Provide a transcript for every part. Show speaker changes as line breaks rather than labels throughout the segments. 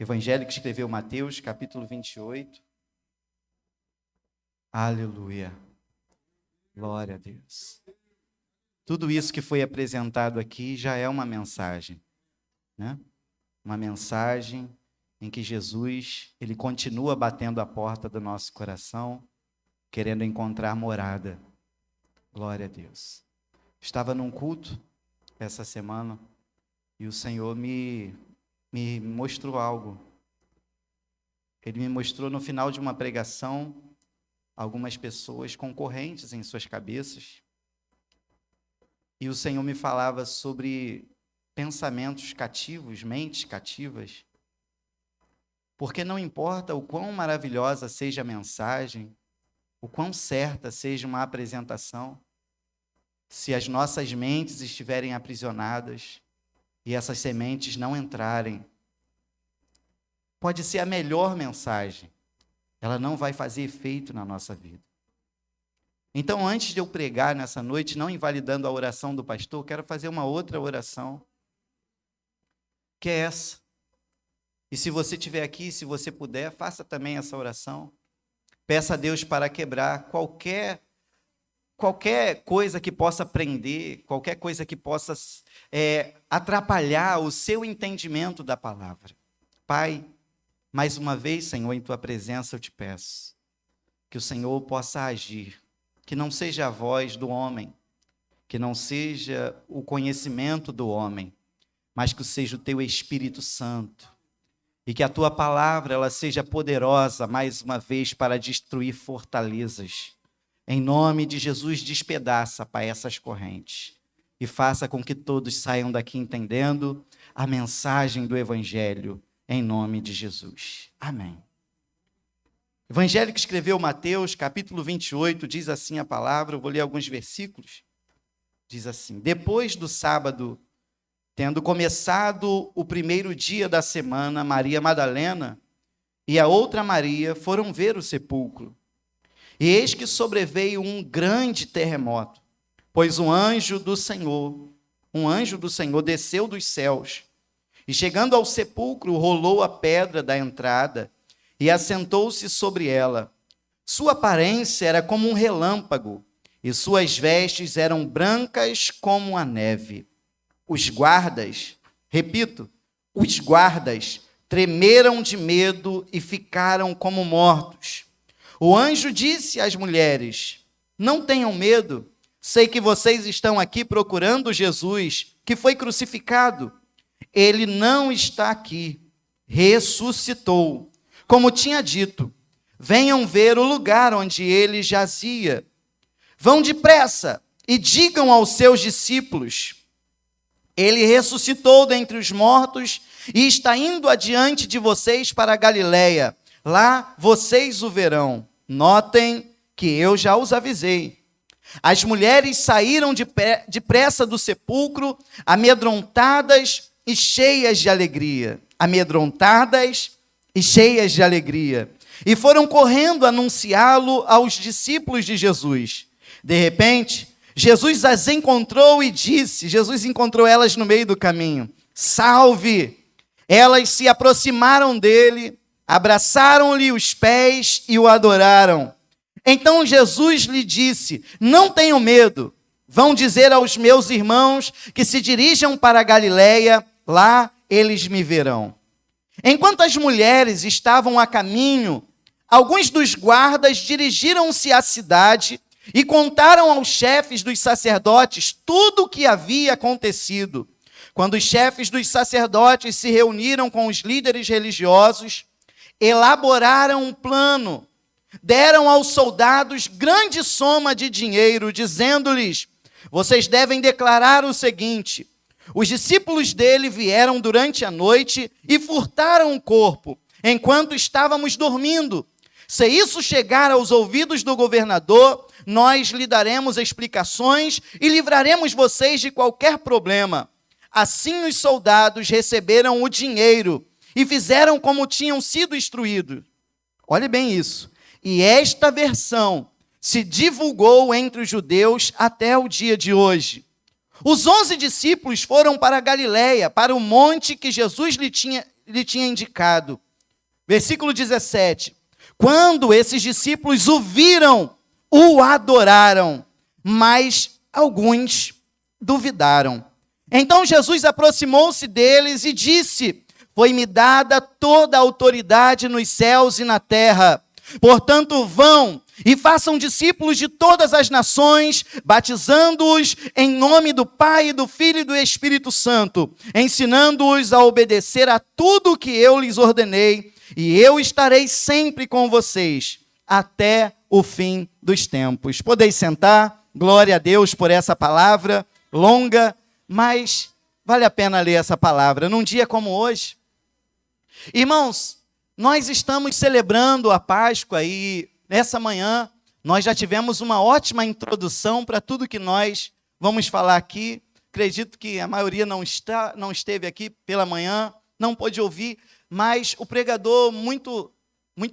Evangelho que escreveu Mateus, capítulo 28. Aleluia. Glória a Deus. Tudo isso que foi apresentado aqui já é uma mensagem, né? Uma mensagem em que Jesus, ele continua batendo a porta do nosso coração, querendo encontrar morada. Glória a Deus. Estava num culto essa semana e o Senhor me mostrou algo. Ele me mostrou no final de uma pregação algumas pessoas concorrentes em suas cabeças. E o Senhor me falava sobre pensamentos cativos, mentes cativas. Porque não importa o quão maravilhosa seja a mensagem, o quão certa seja uma apresentação, se as nossas mentes estiverem aprisionadas e essas sementes não entrarem, pode ser a melhor mensagem, ela não vai fazer efeito na nossa vida. Então, antes de eu pregar nessa noite, não invalidando a oração do pastor, quero fazer uma outra oração, que é essa. E se você estiver aqui, se você puder, faça também essa oração. Peça a Deus para quebrar qualquer coisa que possa prender, qualquer coisa que possa atrapalhar o seu entendimento da palavra. Pai, mais uma vez, Senhor, em Tua presença eu te peço que o Senhor possa agir, que não seja a voz do homem, que não seja o conhecimento do homem, mas que seja o Teu Espírito Santo, e que a Tua palavra ela seja poderosa, mais uma vez, para destruir fortalezas. Em nome de Jesus, despedaça, Pai, essas correntes, e faça com que todos saiam daqui entendendo a mensagem do Evangelho, em nome de Jesus. Amém. Evangelho que escreveu Mateus, capítulo 28, diz assim a palavra, eu vou ler alguns versículos. Diz assim: depois do sábado, tendo começado o primeiro dia da semana, Maria Madalena e a outra Maria foram ver o sepulcro. E eis que sobreveio um grande terremoto, pois um anjo do Senhor desceu dos céus, e chegando ao sepulcro, rolou a pedra da entrada, e assentou-se sobre ela. Sua aparência era como um relâmpago, e suas vestes eram brancas como a neve. Os guardas tremeram de medo e ficaram como mortos. O anjo disse às mulheres: não tenham medo, sei que vocês estão aqui procurando Jesus, que foi crucificado. Ele não está aqui, ressuscitou, como tinha dito. Venham ver o lugar onde ele jazia. Vão depressa e digam aos seus discípulos: ele ressuscitou dentre os mortos e está indo adiante de vocês para a Galileia. Lá vocês o verão. Notem que eu já os avisei. As mulheres saíram depressa do sepulcro, amedrontadas e cheias de alegria. E foram correndo anunciá-lo aos discípulos de Jesus. De repente, Jesus as encontrou e disse, Jesus encontrou elas no meio do caminho: salve! Elas se aproximaram dele, abraçaram-lhe os pés e o adoraram. Então Jesus lhe disse: não tenham medo, vão dizer aos meus irmãos que se dirijam para a Galileia, lá eles me verão. Enquanto as mulheres estavam a caminho, alguns dos guardas dirigiram-se à cidade e contaram aos chefes dos sacerdotes tudo o que havia acontecido. Quando os chefes dos sacerdotes se reuniram com os líderes religiosos, elaboraram um plano, deram aos soldados grande soma de dinheiro, dizendo-lhes: vocês devem declarar o seguinte: os discípulos dele vieram durante a noite e furtaram o corpo, enquanto estávamos dormindo. Se isso chegar aos ouvidos do governador, nós lhe daremos explicações e livraremos vocês de qualquer problema. Assim os soldados receberam o dinheiro e fizeram como tinham sido instruídos. Olhe bem isso. E esta versão se divulgou entre os judeus até o dia de hoje. Os 11 discípulos foram para a Galileia, para o monte que Jesus lhe tinha indicado. Versículo 17. Quando esses discípulos o viram, o adoraram, mas alguns duvidaram. Então Jesus aproximou-se deles e disse: foi-me dada toda a autoridade nos céus e na terra. Portanto, vão e façam discípulos de todas as nações, batizando-os em nome do Pai, do Filho e do Espírito Santo, ensinando-os a obedecer a tudo o que eu lhes ordenei, e eu estarei sempre com vocês, até o fim dos tempos. Podeis sentar, glória a Deus por essa palavra longa, mas vale a pena ler essa palavra num dia como hoje. Irmãos, nós estamos celebrando a Páscoa e nessa manhã nós já tivemos uma ótima introdução para tudo que nós vamos falar aqui. Acredito que a maioria não esteve aqui pela manhã, não pôde ouvir, mas o pregador muito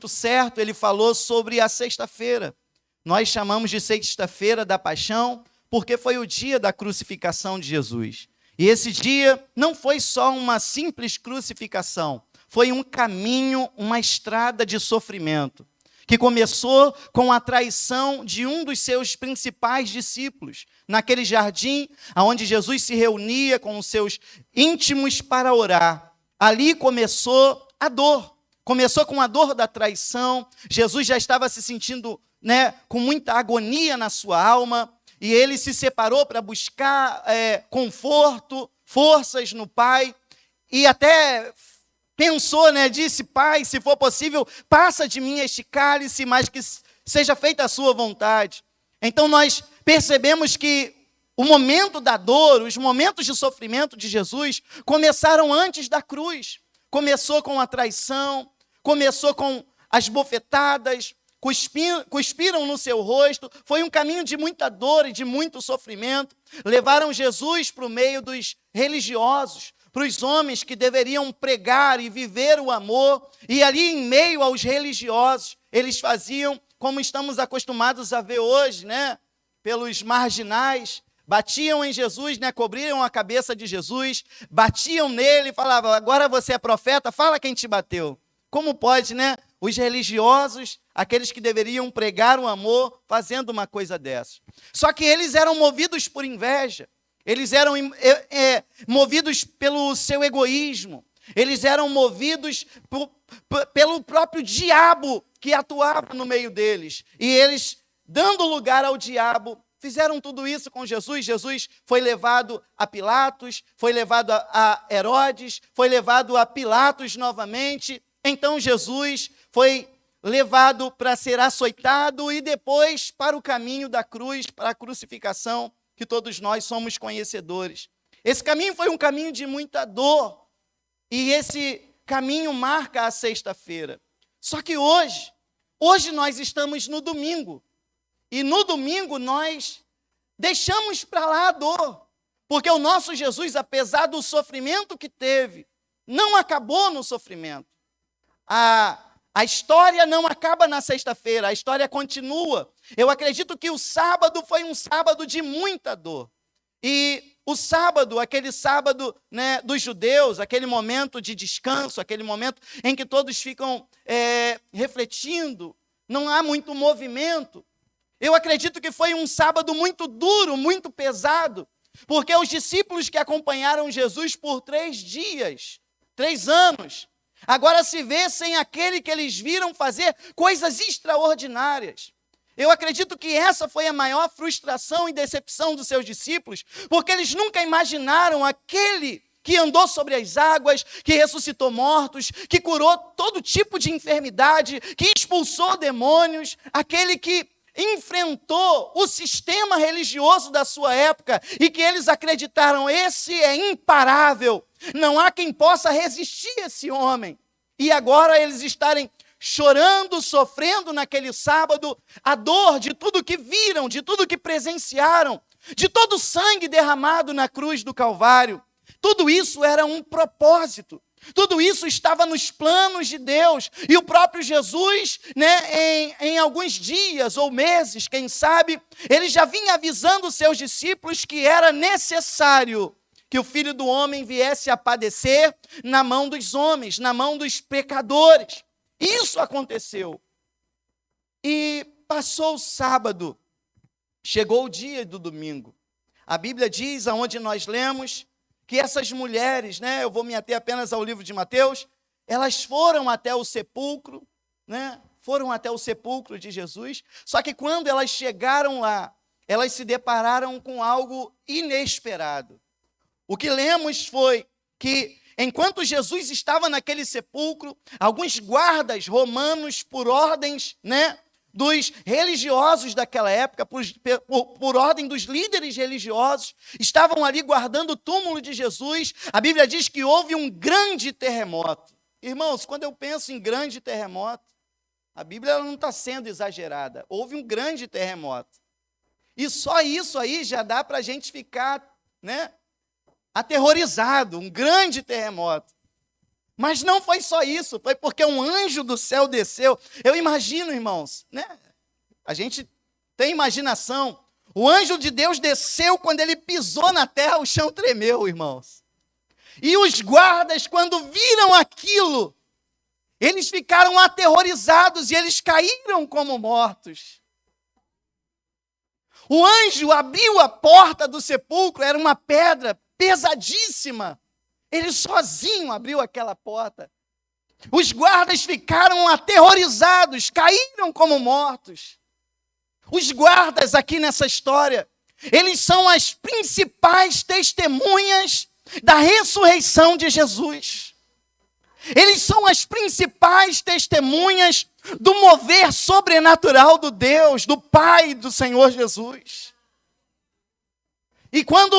certo, ele falou sobre a sexta-feira. Nós chamamos de sexta-feira da paixão, porque foi o dia da crucificação de Jesus. E esse dia não foi só uma simples crucificação, foi um caminho, uma estrada de sofrimento, que começou com a traição de um dos seus principais discípulos, naquele jardim onde Jesus se reunia com os seus íntimos para orar. Ali começou a dor, começou com a dor da traição. Jesus já estava se sentindo, com muita agonia na sua alma, e ele se separou para buscar conforto, forças no Pai, e até pensou, disse: Pai, se for possível, passa de mim este cálice, mas que seja feita a sua vontade. Então nós percebemos que o momento da dor, os momentos de sofrimento de Jesus começaram antes da cruz. Começou com a traição, começou com as bofetadas, cuspiram no seu rosto. Foi um caminho de muita dor e de muito sofrimento. Levaram Jesus para o meio dos religiosos, para os homens que deveriam pregar e viver o amor. E ali em meio aos religiosos, eles faziam como estamos acostumados a ver hoje, pelos marginais. Batiam em Jesus, cobriram a cabeça de Jesus, batiam nele e falavam: agora você é profeta, fala quem te bateu. Como pode, os religiosos, aqueles que deveriam pregar o amor, fazendo uma coisa dessa? Só que eles eram movidos por inveja, eles eram movidos pelo seu egoísmo, eles eram movidos pelo próprio diabo que atuava no meio deles. E eles, dando lugar ao diabo, fizeram tudo isso com Jesus. Jesus foi levado a Pilatos, foi levado a Herodes, foi levado a Pilatos novamente. Então Jesus foi levado para ser açoitado e depois para o caminho da cruz, para a crucificação, que todos nós somos conhecedores. Esse caminho foi um caminho de muita dor, e esse caminho marca a sexta-feira. Só que hoje nós estamos no domingo, e no domingo nós deixamos para lá a dor, porque o nosso Jesus, apesar do sofrimento que teve, não acabou no sofrimento. A história não acaba na sexta-feira, a história continua. Eu acredito que o sábado foi um sábado de muita dor. E o sábado, aquele sábado dos judeus, aquele momento de descanso, aquele momento em que todos ficam refletindo, não há muito movimento. Eu acredito que foi um sábado muito duro, muito pesado, porque os discípulos que acompanharam Jesus por 3 dias, 3 anos, agora se vê sem aquele que eles viram fazer coisas extraordinárias. Eu acredito que essa foi a maior frustração e decepção dos seus discípulos, porque eles nunca imaginaram aquele que andou sobre as águas, que ressuscitou mortos, que curou todo tipo de enfermidade, que expulsou demônios, aquele que enfrentou o sistema religioso da sua época e que eles acreditaram: esse é imparável, não há quem possa resistir a esse homem. E agora eles estarem chorando, sofrendo naquele sábado a dor de tudo que viram, de tudo que presenciaram, de todo o sangue derramado na cruz do Calvário. Tudo isso era um propósito. Tudo isso estava nos planos de Deus. E o próprio Jesus, em alguns dias ou meses, quem sabe, ele já vinha avisando os seus discípulos que era necessário
que o Filho do Homem viesse a padecer na mão dos homens, na mão dos pecadores. Isso aconteceu. E passou o sábado, chegou o dia do domingo. A Bíblia diz, aonde nós lemos, que essas mulheres, né, eu vou me ater apenas ao livro de Mateus, elas foram até o sepulcro, né, foram até o sepulcro de Jesus, só que quando elas chegaram lá, elas se depararam com algo inesperado. O que lemos foi que, enquanto Jesus estava naquele sepulcro, alguns guardas romanos, por ordens, né, dos religiosos daquela época, por ordem dos líderes religiosos, estavam ali guardando o túmulo de Jesus. A Bíblia diz que houve um grande terremoto. Irmãos, quando eu penso em grande terremoto, a Bíblia não está sendo exagerada. Houve um grande terremoto. E só isso aí já dá para a gente ficar, né, aterrorizado, um grande terremoto. Mas não foi só isso, foi porque um anjo do céu desceu. Eu imagino, irmãos, né? A gente tem imaginação. O anjo de Deus desceu, quando ele pisou na terra, o chão tremeu, irmãos. E os guardas, quando viram aquilo, eles ficaram aterrorizados e eles caíram como mortos. O anjo abriu a porta do sepulcro, era uma pedra pesadíssima. Ele sozinho abriu aquela porta. Os guardas ficaram aterrorizados, caíram como mortos. Os guardas aqui nessa história, eles são as principais testemunhas da ressurreição de Jesus. Eles são as principais testemunhas do mover sobrenatural do Deus, do Pai do Senhor Jesus. E quando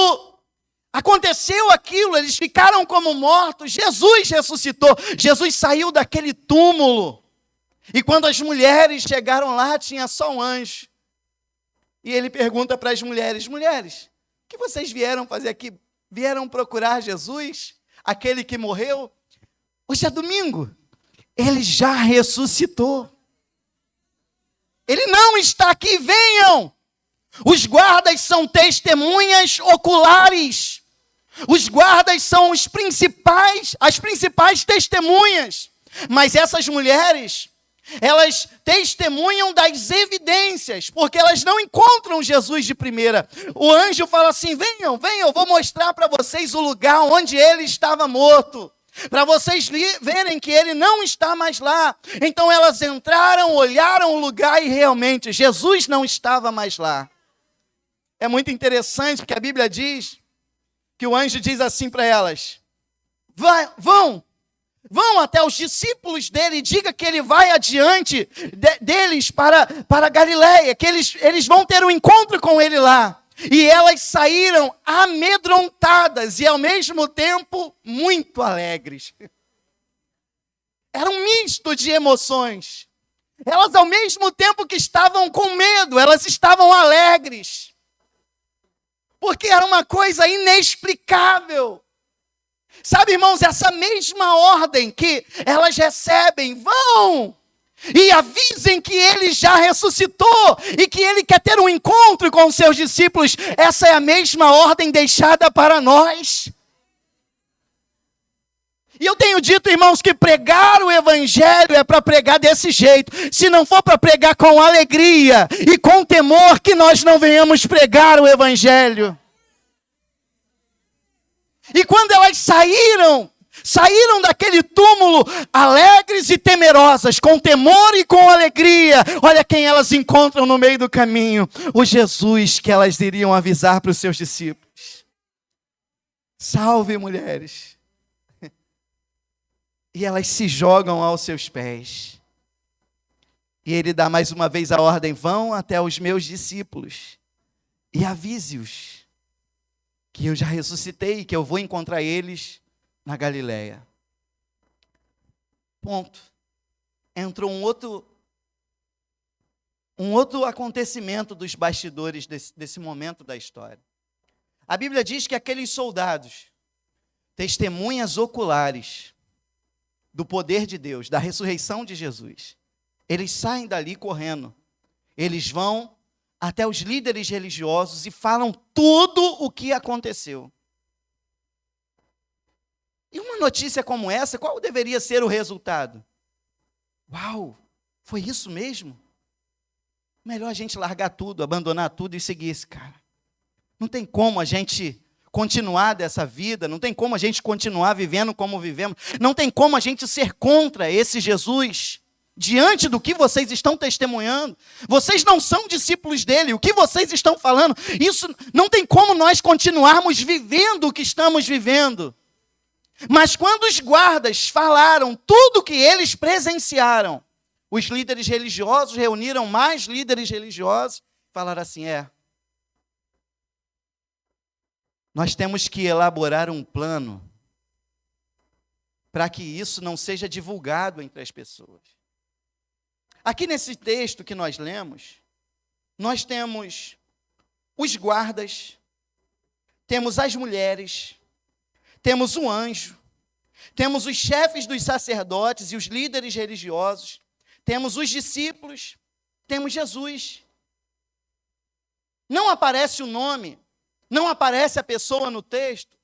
aconteceu aquilo, eles ficaram como mortos, Jesus ressuscitou, Jesus saiu daquele túmulo. E quando as mulheres chegaram lá, tinha só um anjo. E ele pergunta para as mulheres, mulheres, o que vocês vieram fazer aqui? Vieram procurar Jesus, aquele que morreu? Hoje é domingo, ele já ressuscitou. Ele não está aqui, venham. Os guardas são testemunhas oculares. Os guardas são as principais testemunhas. Mas essas mulheres, elas testemunham das evidências, porque elas não encontram Jesus de primeira. O anjo fala assim, venham, eu vou mostrar para vocês o lugar onde ele estava morto, para vocês verem que ele não está mais lá. Então elas entraram, olharam o lugar e realmente Jesus não estava mais lá. É muito interessante que a Bíblia diz que o anjo diz assim para elas, vão até os discípulos dele e diga que ele vai adiante deles para Galileia, que eles vão ter um encontro com ele lá. E elas saíram amedrontadas e ao mesmo tempo muito alegres. Era um misto de emoções. Elas ao mesmo tempo que estavam com medo, elas estavam alegres. Porque era uma coisa inexplicável. Sabe, irmãos, essa mesma ordem que elas recebem, vão e avisem que ele já ressuscitou e que ele quer ter um encontro com os seus discípulos. Essa é a mesma ordem deixada para nós. E eu tenho dito, irmãos, que pregar o evangelho é para pregar desse jeito. Se não for para pregar com alegria e com temor, que nós não venhamos pregar o evangelho. E quando elas saíram daquele túmulo alegres e temerosas, com temor e com alegria. Olha quem elas encontram no meio do caminho. O Jesus que elas iriam avisar para os seus discípulos. Salve, mulheres. E elas se jogam aos seus pés. E ele dá mais uma vez a ordem, vão até os meus discípulos e avise-os que eu já ressuscitei, que eu vou encontrar eles na Galileia. Ponto. Entrou um outro acontecimento dos bastidores desse momento da história. A Bíblia diz que aqueles soldados, testemunhas oculares do poder de Deus, da ressurreição de Jesus, eles saem dali correndo. Eles vão até os líderes religiosos e falam tudo o que aconteceu. Uma notícia como essa, qual deveria ser o resultado? Uau, foi isso mesmo? Melhor a gente largar tudo, abandonar tudo e seguir esse cara. Não tem como a gente continuar dessa vida, não tem como a gente continuar vivendo como vivemos, não tem como a gente ser contra esse Jesus, diante do que vocês estão testemunhando. Vocês não são discípulos dele, o que vocês estão falando, isso não tem como nós continuarmos vivendo o que estamos vivendo. Mas quando os guardas falaram tudo o que eles presenciaram, os líderes religiosos reuniram mais líderes religiosos, falaram assim, nós temos que elaborar um plano para que isso não seja divulgado entre as pessoas. Aqui nesse texto que nós lemos, nós temos os guardas, temos as mulheres, temos o anjo, temos os chefes dos sacerdotes e os líderes religiosos, temos os discípulos, temos Jesus. Não aparece o nome, não aparece a pessoa no texto,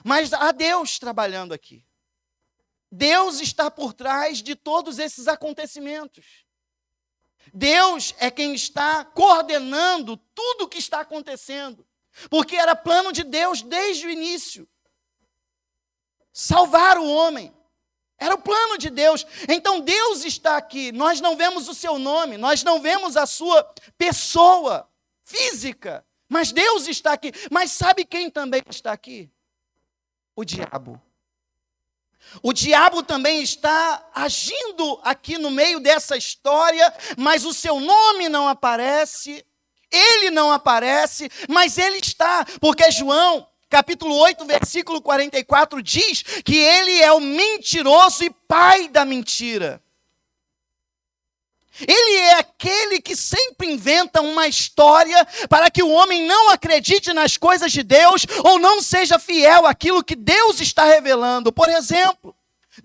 mas há Deus trabalhando aqui. Deus está por trás de todos esses acontecimentos. Deus é quem está coordenando tudo o que está acontecendo, porque era plano de Deus desde o início. Salvar o homem. Era o plano de Deus. Então Deus está aqui. Nós não vemos o seu nome, nós não vemos a sua pessoa física, mas Deus está aqui. Mas sabe quem também está aqui? O diabo. O diabo também está agindo aqui no meio dessa história, mas o seu nome não aparece, ele não aparece, mas ele está, porque João capítulo 8, versículo 44, diz que ele é o mentiroso e pai da mentira. Ele é aquele que sempre inventa uma história para que o homem não acredite nas coisas de Deus ou não seja fiel àquilo que Deus está revelando. Por exemplo,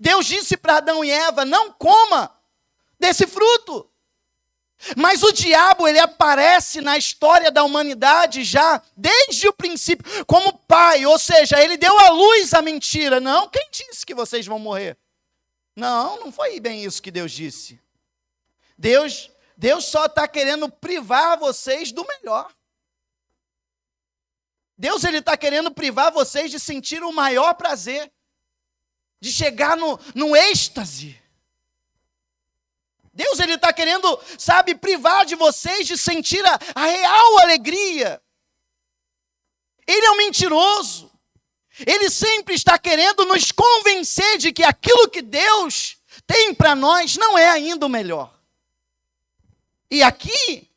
Deus disse para Adão e Eva, não coma desse fruto. Mas o diabo, ele aparece na história da humanidade já desde o princípio, como pai, ou seja, ele deu à luz a mentira. Não, quem disse que vocês vão morrer? Não foi bem isso que Deus disse. Deus só está querendo privar vocês do melhor. Deus está querendo privar vocês de sentir o maior prazer, de chegar no êxtase. Deus está querendo, privar de vocês de sentir a real alegria. Ele é um mentiroso. Ele sempre está querendo nos convencer de que aquilo que Deus tem para nós não é ainda o melhor. E aqui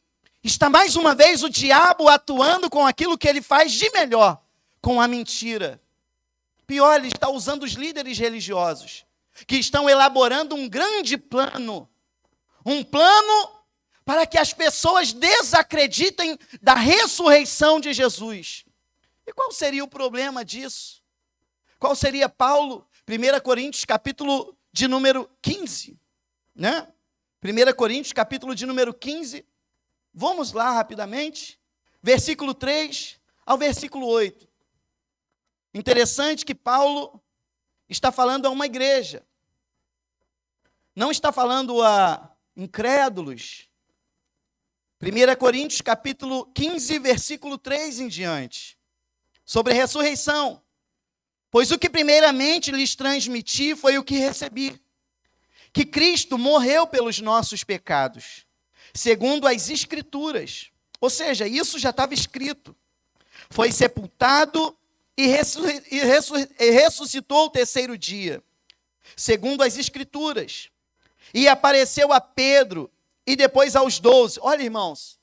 está mais uma vez o diabo atuando com aquilo que ele faz de melhor, com a mentira. Pior, ele está usando os líderes religiosos, que estão elaborando um grande plano. Um plano para que as pessoas desacreditem da ressurreição de Jesus. E qual seria o problema disso? Qual seria, Paulo, 1 Coríntios, capítulo de número 15, né? 1 Coríntios, capítulo de número 15, vamos lá rapidamente, versículo 3 ao versículo 8. Interessante que Paulo está falando a uma igreja, não está falando a incrédulos. 1 Coríntios, capítulo 15, versículo 3 em diante, sobre a ressurreição. Pois o que primeiramente lhes transmiti foi o que recebi, que Cristo morreu pelos nossos pecados, segundo as Escrituras. Ou seja, isso já estava escrito. Foi sepultado e ressuscitou o terceiro dia, segundo as Escrituras. E apareceu a Pedro e depois aos 12. Olha, irmãos,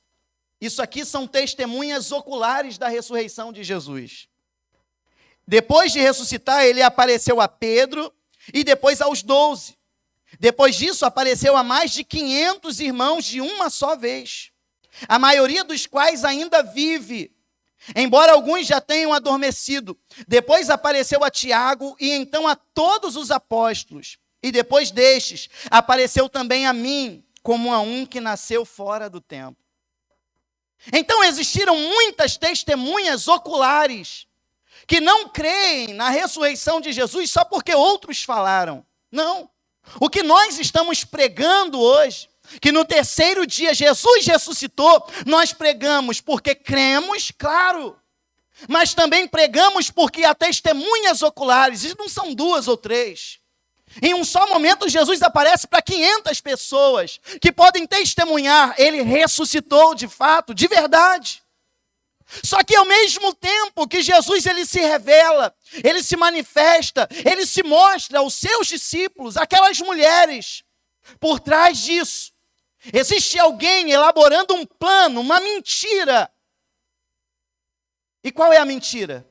isso aqui são testemunhas oculares da ressurreição de Jesus. Depois de ressuscitar, ele apareceu a Pedro e depois aos 12. Depois disso, apareceu a mais de 500 irmãos de uma só vez, a maioria dos quais ainda vive, embora alguns já tenham adormecido. Depois apareceu a Tiago e então a todos os apóstolos. E depois destes, apareceu também a mim, como a um que nasceu fora do tempo. Então existiram muitas testemunhas oculares que não creem na ressurreição de Jesus só porque outros falaram. Não. O que nós estamos pregando hoje, que no terceiro dia Jesus ressuscitou, nós pregamos porque cremos, claro, mas também pregamos porque há testemunhas oculares, e não são 2 ou 3. Em um só momento, Jesus aparece para 500 pessoas que podem testemunhar, ele ressuscitou de fato, de verdade. Só que ao mesmo tempo que Jesus ele se revela, ele se manifesta, ele se mostra aos seus discípulos, aquelas mulheres, por trás disso, existe alguém elaborando um plano, uma mentira. E qual é a mentira?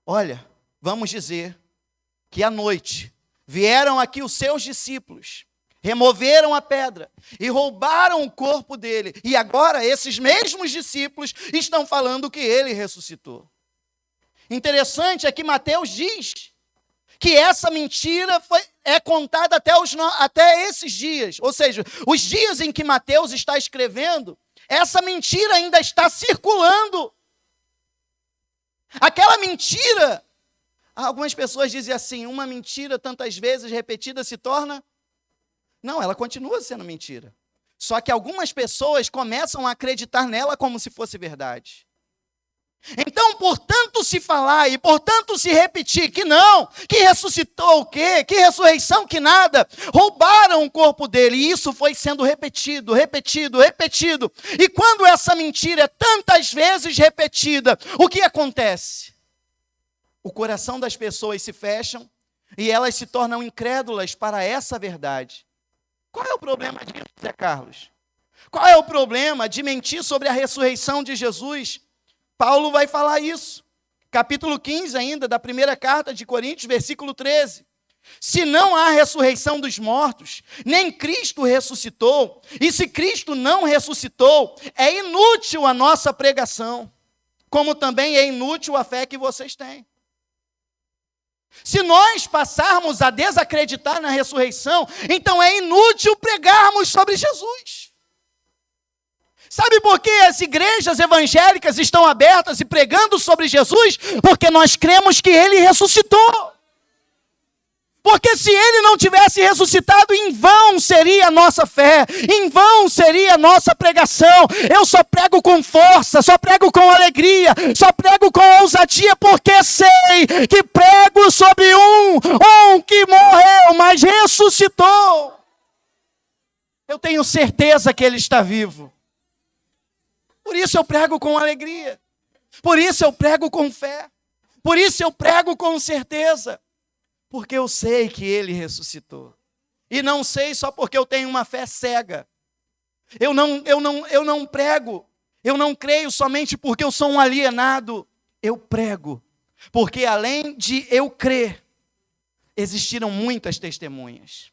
Olha, vamos dizer que à noite vieram aqui os seus discípulos, removeram a pedra e roubaram o corpo dele. E agora esses mesmos discípulos estão falando que ele ressuscitou. Interessante é que Mateus diz que essa mentira é contada até esses dias. Ou seja, os dias em que Mateus está escrevendo, essa mentira ainda está circulando. Aquela mentira, algumas pessoas dizem assim, uma mentira tantas vezes repetida se torna... Não, ela continua sendo mentira. Só que algumas pessoas começam a acreditar nela como se fosse verdade. Então, por tanto se falar e por tanto se repetir que não, que ressuscitou o quê? Que ressurreição, que nada. Roubaram o corpo dele e isso foi sendo repetido. E quando essa mentira é tantas vezes repetida, o que acontece? O coração das pessoas se fecham e elas se tornam incrédulas para essa verdade. Qual é o problema disso, Zé Carlos? Qual é o problema de mentir sobre a ressurreição de Jesus? Paulo vai falar isso. Capítulo 15 ainda, da primeira carta de Coríntios, versículo 13. Se não há ressurreição dos mortos, nem Cristo ressuscitou, e se Cristo não ressuscitou, é inútil a nossa pregação, como também é inútil a fé que vocês têm. Se nós passarmos a desacreditar na ressurreição, então é inútil pregarmos sobre Jesus. Sabe por que as igrejas evangélicas estão abertas e pregando sobre Jesus? Porque nós cremos que ele ressuscitou. Porque se ele não tivesse ressuscitado, em vão seria a nossa fé, em vão seria a nossa pregação. Eu só prego com força, só prego com alegria, só prego com ousadia, porque sei que prego sobre um que morreu, mas ressuscitou. Eu tenho certeza que ele está vivo. Por isso eu prego com alegria, por isso eu prego com fé, por isso eu prego com certeza. Porque eu sei que ele ressuscitou. E não sei só porque eu tenho uma fé cega. Eu não prego. Eu não creio somente porque eu sou um alienado. Eu prego. Porque além de eu crer, existiram muitas testemunhas.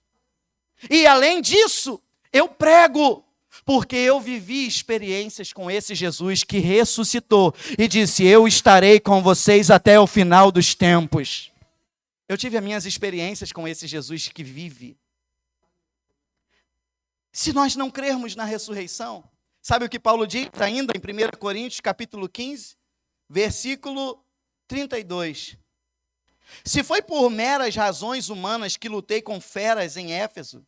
E além disso, eu prego. Porque eu vivi experiências com esse Jesus que ressuscitou. E disse, eu estarei com vocês até o final dos tempos. Eu tive as minhas experiências com esse Jesus que vive. Se nós não crermos na ressurreição, sabe o que Paulo diz ainda em 1 Coríntios, capítulo 15, versículo 32. Se foi por meras razões humanas que lutei com feras em Éfeso,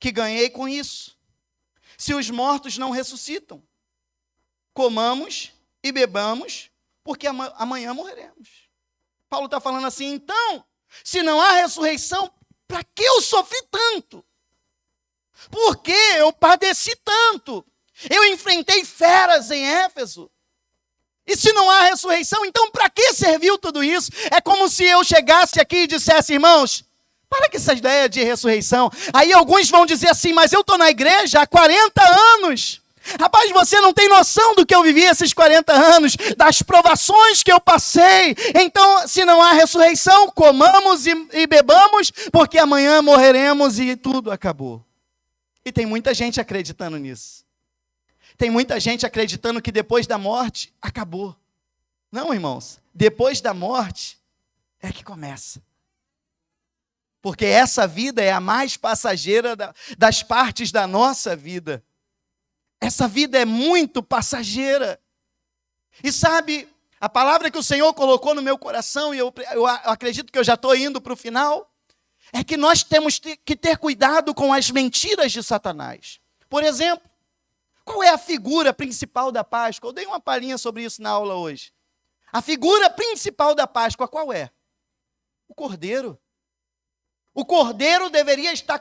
que ganhei com isso. Se os mortos não ressuscitam, comamos e bebamos, porque amanhã morreremos. Paulo está falando assim, então... Se não há ressurreição, para que eu sofri tanto? Por que eu padeci tanto? Eu enfrentei feras em Éfeso. E se não há ressurreição, então para que serviu tudo isso? É como se eu chegasse aqui e dissesse, irmãos, para que essa ideia de ressurreição? Aí alguns vão dizer assim, mas eu estou na igreja há 40 anos. Rapaz, você não tem noção do que eu vivi esses 40 anos, das provações que eu passei. Então, se não há ressurreição, comamos e bebamos, porque amanhã morreremos e tudo acabou. E tem muita gente acreditando nisso. Tem muita gente acreditando que depois da morte, acabou. Não, irmãos, depois da morte é que começa. Porque essa vida é a mais passageira das partes da nossa vida. Essa vida é muito passageira. E sabe, A palavra que o Senhor colocou no meu coração, e eu acredito que eu já estou indo para o final, é que nós temos que ter cuidado com as mentiras de Satanás. Por exemplo, qual é a figura principal da Páscoa? Eu dei uma palhinha sobre isso na aula hoje. A figura principal da Páscoa, qual é? O Cordeiro. O Cordeiro deveria estar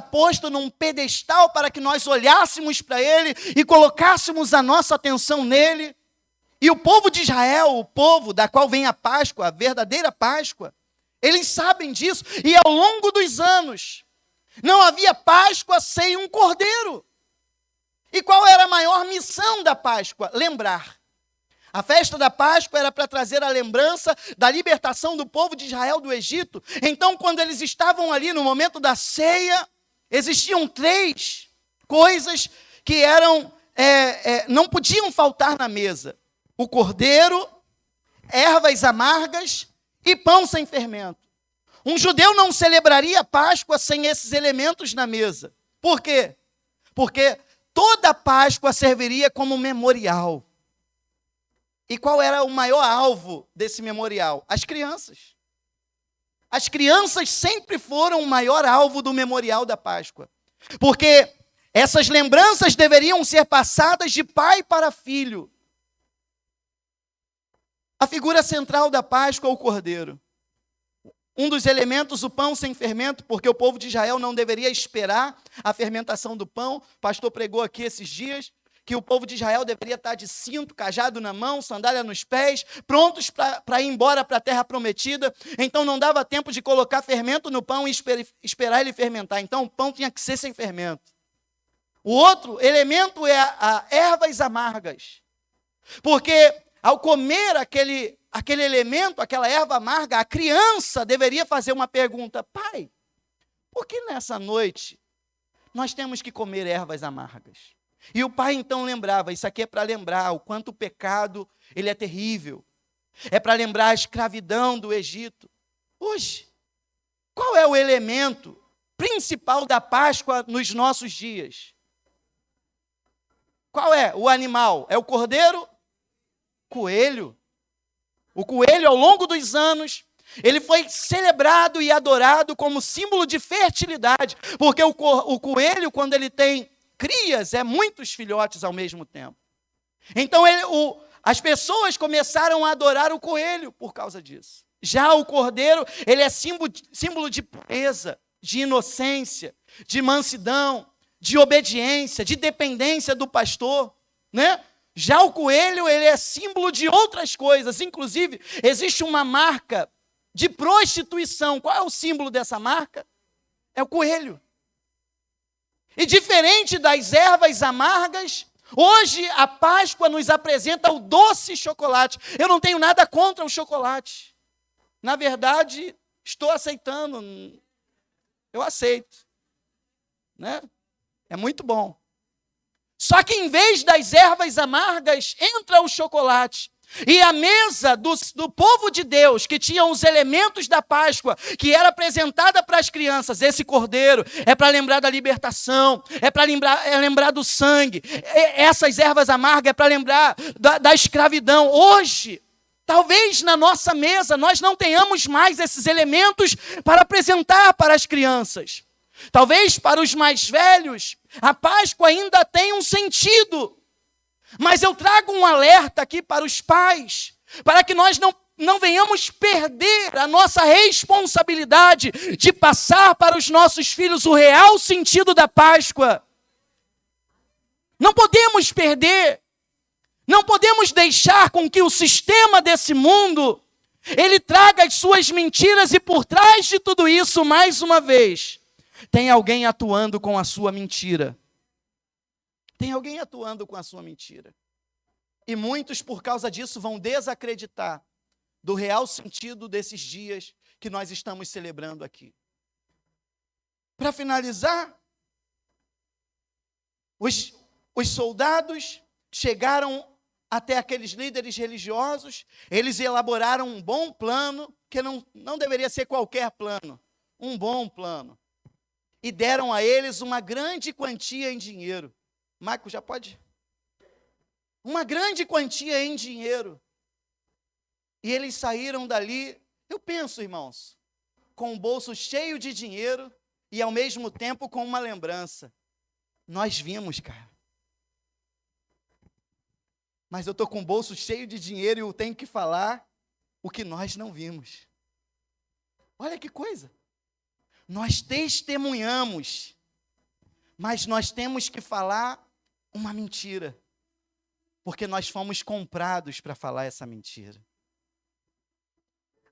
posto num pedestal para que nós olhássemos para ele e colocássemos a nossa atenção nele. E o povo de Israel, o povo da qual vem a Páscoa, a verdadeira Páscoa, eles sabem disso. E ao longo dos anos, não havia Páscoa sem um Cordeiro. E qual era a maior missão da Páscoa? Lembrar. A festa da Páscoa era para trazer a lembrança da libertação do povo de Israel do Egito. Então, quando eles estavam ali no momento da ceia, existiam 3 coisas que não podiam faltar na mesa: o cordeiro, ervas amargas e pão sem fermento. Um judeu não celebraria a Páscoa sem esses elementos na mesa. Por quê? Porque toda a Páscoa serviria como memorial. E qual era o maior alvo desse memorial? As crianças. As crianças sempre foram o maior alvo do memorial da Páscoa. Porque essas lembranças deveriam ser passadas de pai para filho. A figura central da Páscoa é o Cordeiro. Um dos elementos, o pão sem fermento, porque o povo de Israel não deveria esperar a fermentação do pão. O pastor pregou aqui esses dias que o povo de Israel deveria estar de cinto, cajado na mão, sandália nos pés, prontos para ir embora para a terra prometida. Então não dava tempo de colocar fermento no pão e esperar ele fermentar. Então o pão tinha que ser sem fermento. O outro elemento é a ervas amargas. Porque ao comer aquele elemento, aquela erva amarga, a criança deveria fazer uma pergunta: pai, por que nessa noite nós temos que comer ervas amargas? E o pai então lembrava: isso aqui é para lembrar o quanto o pecado ele é terrível. É para lembrar a escravidão do Egito. Hoje, qual é o elemento principal da Páscoa nos nossos dias? Qual é o animal? É o cordeiro? Coelho. O coelho, ao longo dos anos, ele foi celebrado e adorado como símbolo de fertilidade, porque o coelho, quando ele tem crias, é muitos filhotes ao mesmo tempo. Então, as pessoas começaram a adorar o coelho por causa disso. Já o cordeiro, ele é símbolo de pureza, de inocência, de mansidão, de obediência, de dependência do pastor, né? Já o coelho, ele é símbolo de outras coisas. Inclusive, existe uma marca de prostituição. Qual é o símbolo dessa marca? É o coelho. E diferente das ervas amargas, hoje a Páscoa nos apresenta o doce chocolate. Eu não tenho nada contra o chocolate. Na verdade, estou aceitando. Eu aceito. Né? É muito bom. Só que em vez das ervas amargas, entra o chocolate. E a mesa do povo de Deus, que tinha os elementos da Páscoa, que era apresentada para as crianças, esse cordeiro, é para lembrar da libertação, é para lembrar do sangue. Essas ervas amargas é para lembrar da escravidão. Hoje, talvez na nossa mesa, nós não tenhamos mais esses elementos para apresentar para as crianças. Talvez para os mais velhos, a Páscoa ainda tem um sentido. Mas eu trago um alerta aqui para os pais, para que nós não venhamos perder a nossa responsabilidade de passar para os nossos filhos o real sentido da Páscoa. Não podemos perder, não podemos deixar com que o sistema desse mundo, ele traga as suas mentiras e por trás de tudo isso, mais uma vez, tem alguém atuando com a sua mentira. Tem alguém atuando com a sua mentira. E muitos, por causa disso, vão desacreditar do real sentido desses dias que nós estamos celebrando aqui. Para finalizar, os soldados chegaram até aqueles líderes religiosos, eles elaboraram um bom plano, que não deveria ser qualquer plano, um bom plano. E deram a eles uma grande quantia em dinheiro. Marco, já pode? uma grande quantia em dinheiro. E eles saíram dali, eu penso, irmãos, com o bolso cheio de dinheiro e ao mesmo tempo com uma lembrança. Nós vimos, cara. Mas eu estou com o bolso cheio de dinheiro e eu tenho que falar o que nós não vimos. Olha que coisa. Nós testemunhamos, mas nós temos que falar uma mentira. Porque nós fomos comprados para falar essa mentira.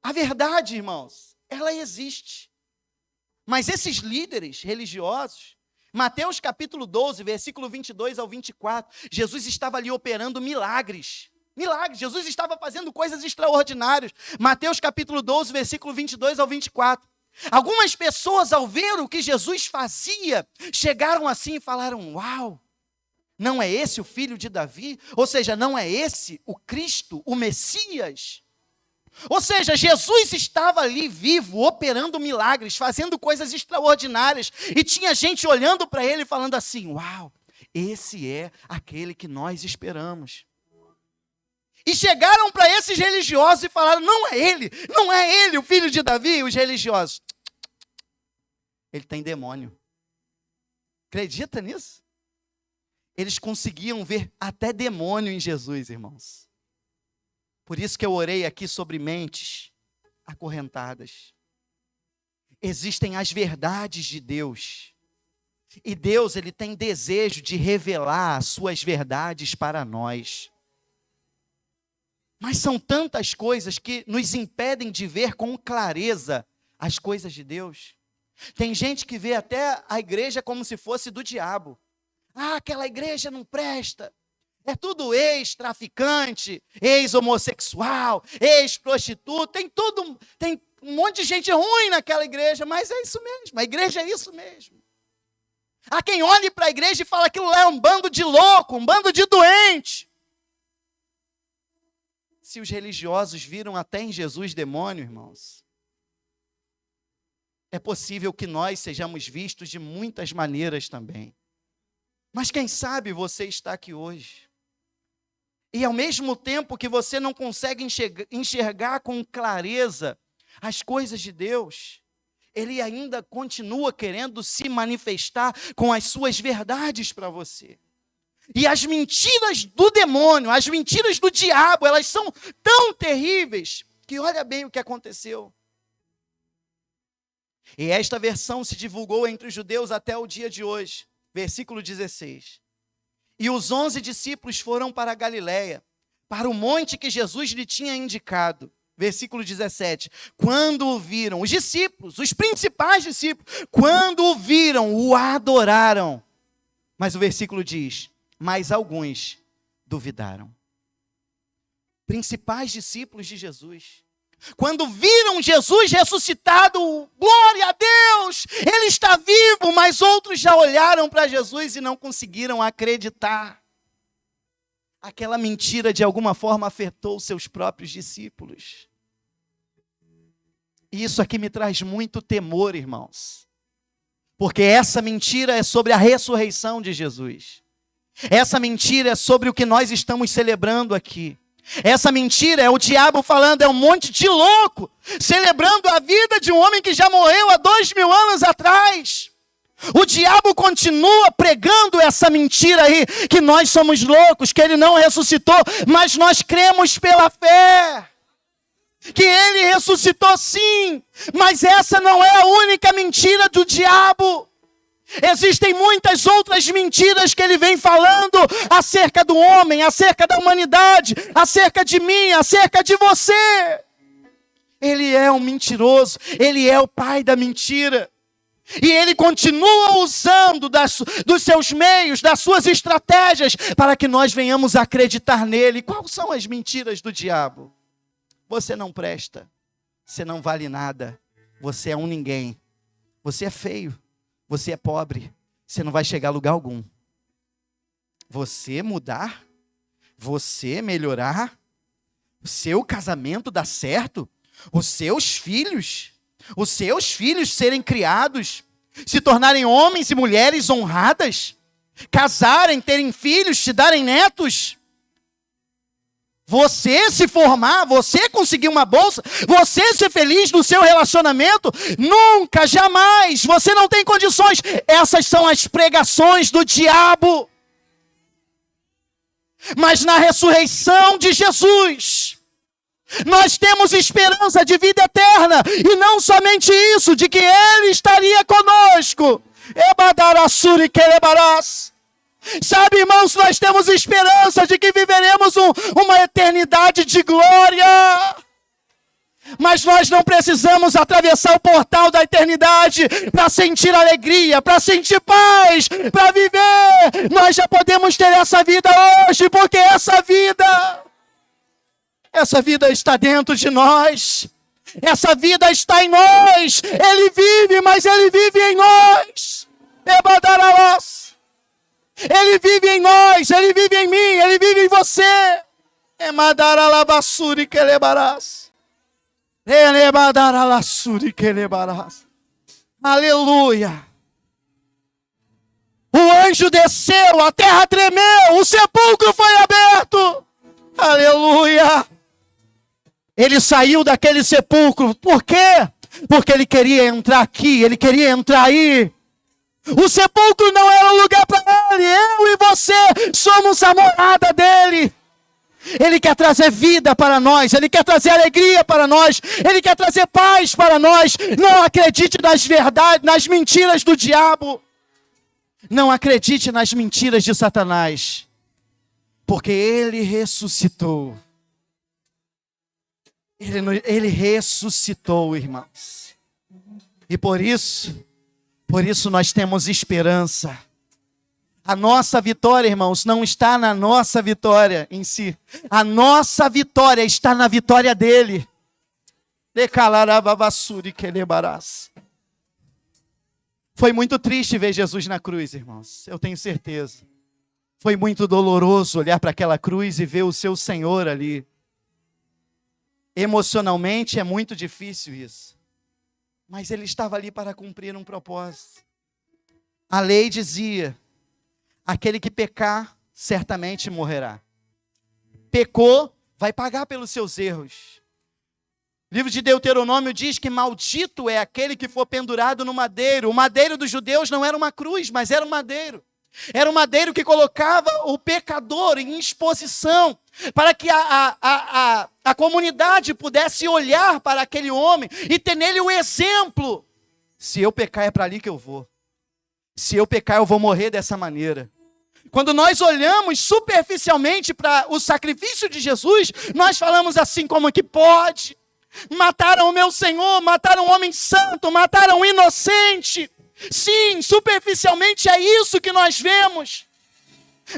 A verdade, irmãos, ela existe. Mas esses líderes religiosos, Mateus capítulo 12, versículo 22 ao 24, Jesus estava ali operando milagres. Milagres, Jesus estava fazendo coisas extraordinárias. Mateus capítulo 12, versículo 22 ao 24. Algumas pessoas, ao ver o que Jesus fazia, chegaram assim e falaram: uau, não é esse o filho de Davi? Ou seja, não é esse o Cristo, o Messias? Ou seja, Jesus estava ali vivo, operando milagres, fazendo coisas extraordinárias, e tinha gente olhando para ele falando assim: uau, esse é aquele que nós esperamos. E chegaram para esses religiosos e falaram: não é ele o filho de Davi. Os religiosos: ele tem demônio. Acredita nisso? Eles conseguiam ver até demônio em Jesus, irmãos. Por isso que eu orei aqui sobre mentes acorrentadas. Existem as verdades de Deus. E Deus, ele tem desejo de revelar as suas verdades para nós. Mas são tantas coisas que nos impedem de ver com clareza as coisas de Deus. Tem gente que vê até a igreja como se fosse do diabo. Ah, aquela igreja não presta. É tudo ex-traficante, ex-homossexual, ex-prostituta, tem um monte de gente ruim naquela igreja, mas é isso mesmo, a igreja é isso mesmo. Há quem olhe para a igreja e fala: aquilo lá é um bando de louco, um bando de doente. Se os religiosos viram até em Jesus demônio, irmãos, é possível que nós sejamos vistos de muitas maneiras também. Mas quem sabe você está aqui hoje. E ao mesmo tempo que você não consegue enxergar com clareza as coisas de Deus, Ele ainda continua querendo se manifestar com as suas verdades para você. E as mentiras do demônio, as mentiras do diabo, elas são tão terríveis que olha bem o que aconteceu. E esta versão se divulgou entre os judeus até o dia de hoje. Versículo 16. E os 11 discípulos foram para a Galiléia, para o monte que Jesus lhe tinha indicado. Versículo 17. Quando o viram, os discípulos, os principais discípulos, quando o viram, o adoraram. Mas o versículo diz: mas alguns duvidaram. Principais discípulos de Jesus. Quando viram Jesus ressuscitado, glória a Deus, Ele está vivo, mas outros já olharam para Jesus e não conseguiram acreditar. Aquela mentira de alguma forma afetou seus próprios discípulos. E isso aqui me traz muito temor, irmãos. Porque essa mentira é sobre a ressurreição de Jesus. Essa mentira é sobre o que nós estamos celebrando aqui. Essa mentira é o diabo falando, é um monte de louco, celebrando a vida de um homem que já morreu há 2000 anos atrás. O diabo continua pregando essa mentira aí, que nós somos loucos, que ele não ressuscitou, mas nós cremos pela fé. Que ele ressuscitou sim, mas essa não é a única mentira do diabo. Existem muitas outras mentiras que ele vem falando acerca do homem, acerca da humanidade, acerca de mim, acerca de você. Ele é um mentiroso, ele é o pai da mentira. E ele continua usando dos seus meios, das suas estratégias, para que nós venhamos acreditar nele. Quais são as mentiras do diabo? Você não presta, você não vale nada, você é um ninguém, você é feio. Você é pobre, você não vai chegar a lugar algum. Você mudar, você melhorar, o seu casamento dar certo, os seus filhos serem criados, se tornarem homens e mulheres honradas, casarem, terem filhos, te darem netos. Você se formar, você conseguir uma bolsa, você ser feliz no seu relacionamento, nunca, jamais, você não tem condições. Essas são as pregações do diabo. Mas na ressurreição de Jesus, nós temos esperança de vida eterna. E não somente isso, de que Ele estaria conosco. Ebadarassuri quelebarás. Sabe, irmãos, nós temos esperança de que viveremos uma eternidade de glória. Mas nós não precisamos atravessar o portal da eternidade para sentir alegria, para sentir paz, para viver. Nós já podemos ter essa vida hoje, porque essa vida está dentro de nós. Essa vida está em nós. Ele vive, mas Ele vive em nós. Ebadaralás. Ele vive em nós, Ele vive em mim, Ele vive em você. Emadaralabassuri quelebarás. Elebadaralassuri quelebarás. Aleluia. O anjo desceu, a terra tremeu, o sepulcro foi aberto. Aleluia. Ele saiu daquele sepulcro. Por quê? Porque ele queria entrar aqui, ele queria entrar aí. O sepulcro não era um lugar para ele. Eu e você somos a morada dele. Ele quer trazer vida para nós. Ele quer trazer alegria para nós. Ele quer trazer paz para nós. Não acredite nas verdades, nas mentiras do diabo. Não acredite nas mentiras de Satanás. Porque ele ressuscitou. Ele ressuscitou, irmãos. E por isso nós temos esperança. A nossa vitória, irmãos, não está na nossa vitória em si. A nossa vitória está na vitória dele. Foi muito triste ver Jesus na cruz, irmãos. Eu tenho certeza. Foi muito doloroso olhar para aquela cruz e ver o seu Senhor ali. Emocionalmente é muito difícil isso. Mas ele estava ali para cumprir um propósito. A lei dizia: aquele que pecar, certamente morrerá. Pecou, vai pagar pelos seus erros. O livro de Deuteronômio diz que maldito é aquele que for pendurado no madeiro. O madeiro dos judeus não era uma cruz, mas era um madeiro. Era um madeiro que colocava o pecador em exposição, para que a comunidade pudesse olhar para aquele homem e ter nele o exemplo. Se eu pecar, é para ali que eu vou. Se eu pecar, eu vou morrer dessa maneira. Quando nós olhamos superficialmente para o sacrifício de Jesus, nós falamos assim: como que pode? Mataram o meu Senhor, mataram um homem santo, mataram um inocente. Sim, superficialmente é isso que nós vemos.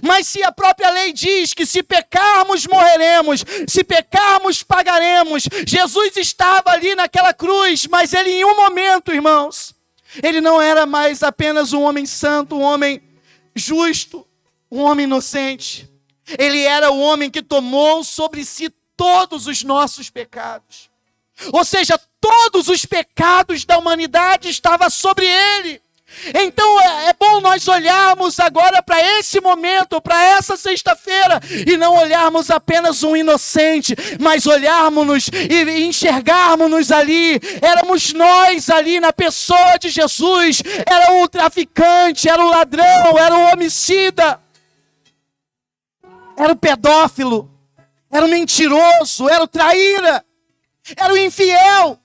Mas se a própria lei diz que se pecarmos, morreremos, se pecarmos, pagaremos. Jesus estava ali naquela cruz, mas ele em um momento, irmãos, ele não era mais apenas um homem santo, um homem justo, um homem inocente. Ele era o homem que tomou sobre si todos os nossos pecados. Ou seja, todos os pecados da humanidade estavam sobre ele. Então é bom nós olharmos agora para esse momento, para essa sexta-feira, e não olharmos apenas um inocente, mas olharmos e enxergarmos ali. Éramos nós ali na pessoa de Jesus. Era o traficante, era o ladrão, era o homicida, era o pedófilo, era o mentiroso, era o traíra, era o infiel,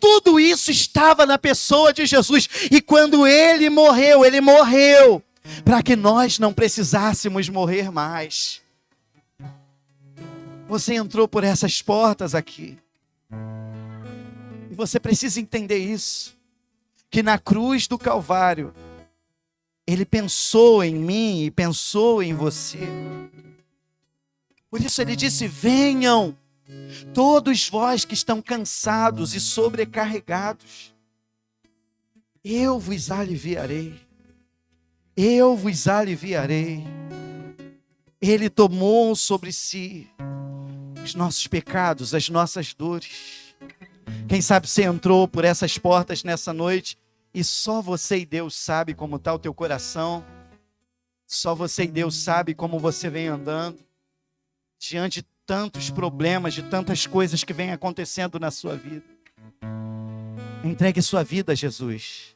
tudo isso estava na pessoa de Jesus. E quando ele morreu para que nós não precisássemos morrer mais. Você entrou por essas portas aqui. E você precisa entender isso. Que na cruz do Calvário, ele pensou em mim e pensou em você. Por isso ele disse: venham todos vós que estão cansados e sobrecarregados, eu vos aliviarei. Eu vos aliviarei. Ele tomou sobre si os nossos pecados, as nossas dores. Quem sabe você entrou por essas portas nessa noite e só você e Deus sabe como está o teu coração. Só você e Deus sabe como você vem andando. diante de tantos problemas, de tantas coisas que vêm acontecendo na sua vida. Entregue sua vida a Jesus.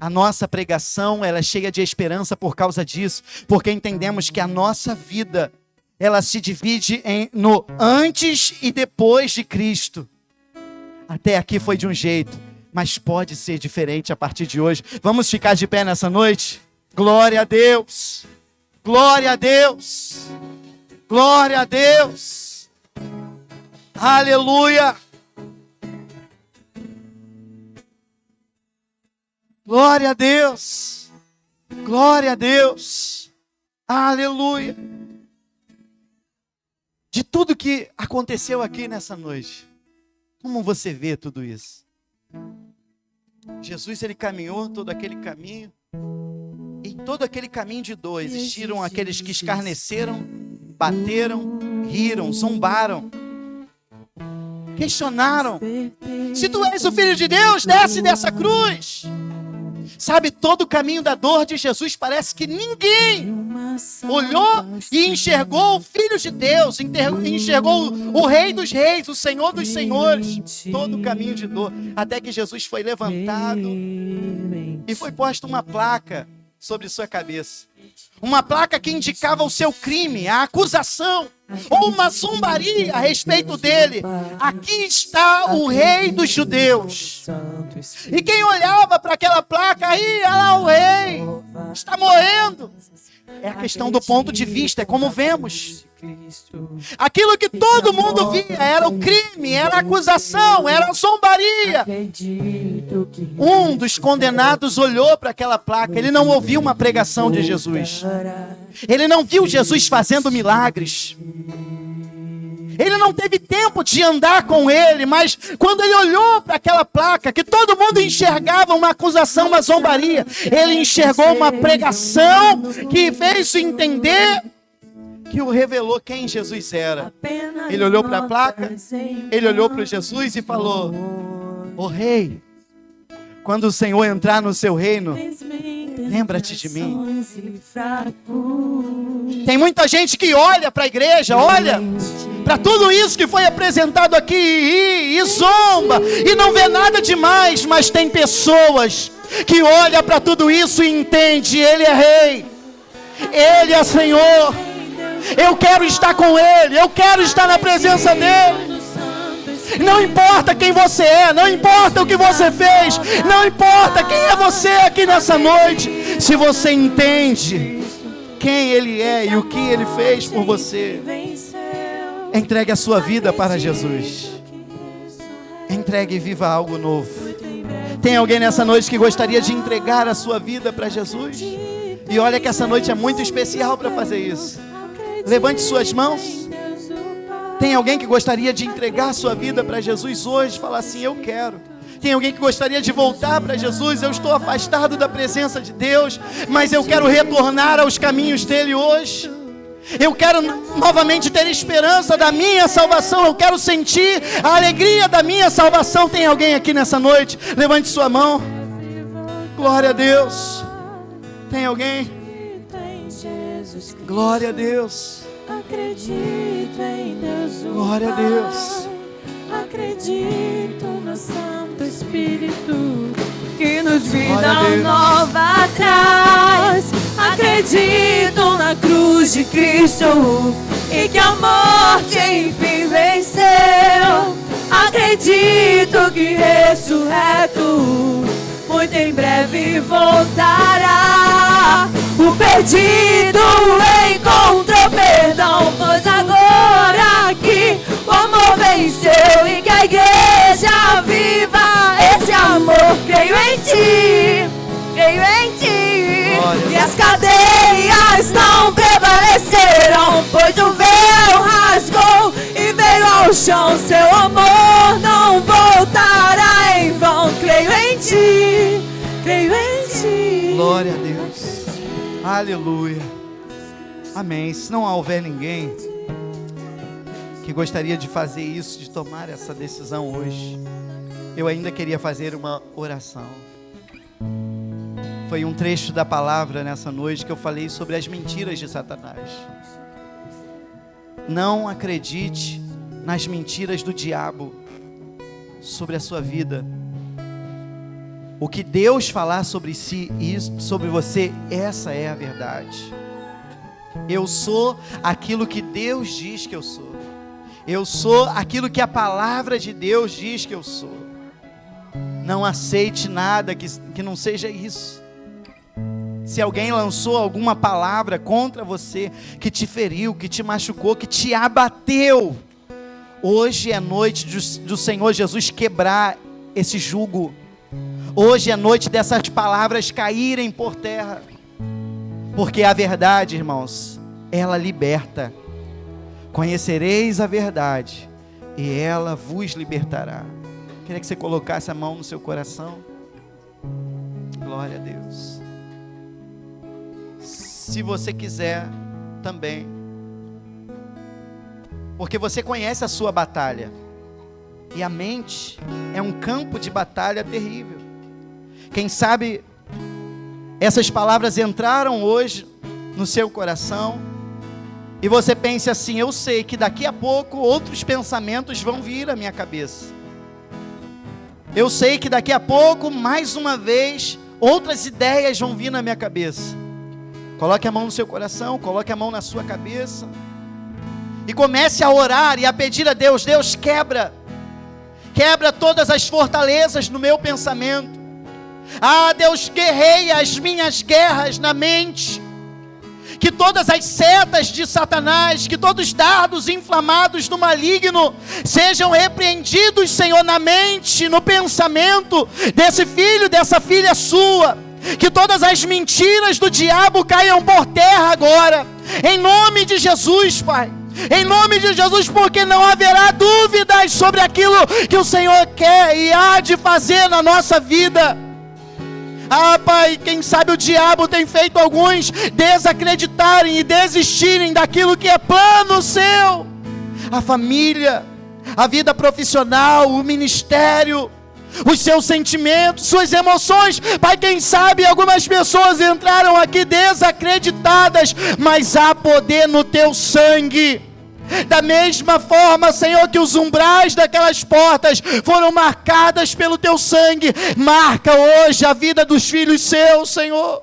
A nossa pregação, ela é cheia de esperança por causa disso, porque entendemos que a nossa vida, ela se divide no antes e depois de Cristo. Até aqui foi de um jeito, mas pode ser diferente a partir de hoje. Vamos ficar de pé nessa noite? Glória a Deus! Glória a Deus! Glória a Deus! Aleluia! Glória a Deus! Glória a Deus! Aleluia! De tudo que aconteceu aqui nessa noite, como você vê tudo isso? Jesus, ele caminhou todo aquele caminho, e em todo aquele caminho de dor existiram aqueles que escarneceram, bateram, riram, zombaram, questionaram. Se tu és o Filho de Deus, desce dessa cruz. Sabe, todo o caminho da dor de Jesus, parece que ninguém olhou e enxergou o Filho de Deus, enxergou o Rei dos Reis, o Senhor dos Senhores. Todo o caminho de dor, até que Jesus foi levantado e foi posta uma placa sobre sua cabeça. Uma placa que indicava o seu crime, a acusação, ou uma zombaria a respeito dele. Aqui está o Rei dos Judeus. E quem olhava para aquela placa, aí, olha lá o rei, está morrendo. É a questão do ponto de vista, é como vemos. Aquilo que todo mundo via era o crime, era a acusação, era a zombaria. Um dos condenados olhou para aquela placa, ele não ouviu uma pregação de Jesus. Ele não viu Jesus fazendo milagres. Ele não teve tempo de andar com ele, mas quando ele olhou para aquela placa, que todo mundo enxergava uma acusação, uma zombaria, ele enxergou uma pregação que fez entender, que o revelou quem Jesus era. Ele olhou para a placa, ele olhou para Jesus e falou: "Ô rei, quando o Senhor entrar no seu reino, lembra-te de mim." Tem muita gente que olha para a igreja, olha para tudo isso que foi apresentado aqui e zomba, e não vê nada demais, mas tem pessoas que olham para tudo isso e entendem: Ele é rei, Ele é Senhor. Eu quero estar com Ele, eu quero estar na presença dEle. Não importa quem você é, não importa o que você fez, não importa quem é você aqui nessa noite. Se você entende quem Ele é e o que Ele fez por você, entregue a sua vida para Jesus. Entregue e viva algo novo. Tem alguém nessa noite que gostaria de entregar a sua vida para Jesus? E olha que essa noite é muito especial para fazer isso. Levante suas mãos. Tem alguém que gostaria de entregar a sua vida para Jesus hoje? Fala assim: eu quero. Tem alguém que gostaria de voltar para Jesus? Eu estou afastado da presença de Deus, mas eu quero retornar aos caminhos dele hoje. Eu quero novamente ter esperança da minha salvação. Eu quero sentir a alegria da minha salvação. Tem alguém aqui nessa noite? Levante sua mão. Glória a Deus. Tem alguém? Glória a Deus.
Acredito em Deus.
Glória a Deus.
Acredito no Santo Espírito que nos vida nova traz. Acredito na cruz de Cristo e que a morte enfim venceu. Acredito que ressurreto muito em breve voltará. O perdido encontrou perdão, pois agora que o amor venceu e que a igreja viva esse amor. Creio em ti, creio em ti. E as cadeias não prevaleceram, pois o véu rasgou e veio ao chão. Seu amor não voltará em vão. Creio em ti, creio em ti.
Glória a Deus. Aleluia. Amém. Se não houver ninguém que gostaria de fazer isso, de tomar essa decisão hoje, eu ainda queria fazer uma oração. Foi um trecho da palavra nessa noite que eu falei sobre as mentiras de Satanás. Não acredite nas mentiras do diabo sobre a sua vida. O que Deus falar sobre si e sobre você, essa é a verdade. Eu sou aquilo que Deus diz que eu sou. Eu sou aquilo que a palavra de Deus diz que eu sou. Não aceite nada que não seja isso. Se alguém lançou alguma palavra contra você, que te feriu, que te machucou, que te abateu, hoje é noite do Senhor Jesus quebrar esse jugo. Hoje é noite dessas palavras caírem por terra. Porque a verdade, irmãos, ela liberta. Conhecereis a verdade e ela vos libertará. Queria que você colocasse a mão no seu coração. Glória a Deus. Se você quiser também, porque você conhece a sua batalha, e a mente é um campo de batalha terrível. Quem sabe essas palavras entraram hoje no seu coração, e você pense assim: eu sei que daqui a pouco outros pensamentos vão vir à minha cabeça. Eu sei que daqui a pouco, mais uma vez, outras ideias vão vir na minha cabeça. Coloque a mão no seu coração, coloque a mão na sua cabeça, e comece a orar e a pedir a Deus: Deus, quebra todas as fortalezas no meu pensamento. Ah, Deus, guerreia as minhas guerras na mente. Que todas as setas de Satanás, que todos os dardos inflamados do maligno sejam repreendidos, Senhor, na mente, no pensamento desse filho, dessa filha sua. Que todas as mentiras do diabo caiam por terra agora, em nome de Jesus, Pai. Em nome de Jesus, porque não haverá dúvidas sobre aquilo que o Senhor quer e há de fazer na nossa vida. Ah, Pai, quem sabe o diabo tem feito alguns desacreditarem e desistirem daquilo que é plano seu. A família, a vida profissional, o ministério, os seus sentimentos, suas emoções. Pai, quem sabe algumas pessoas entraram aqui desacreditadas, mas há poder no teu sangue. Da mesma forma, Senhor, que os umbrais daquelas portas foram marcadas pelo teu sangue, marca hoje a vida dos filhos seus, Senhor,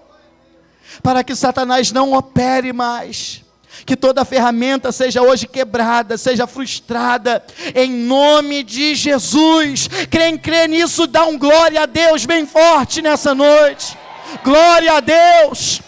para que Satanás não opere mais. Que toda ferramenta seja hoje quebrada, seja frustrada, em nome de Jesus. Quem crê nisso, dá um glória a Deus bem forte nessa noite. Glória a Deus.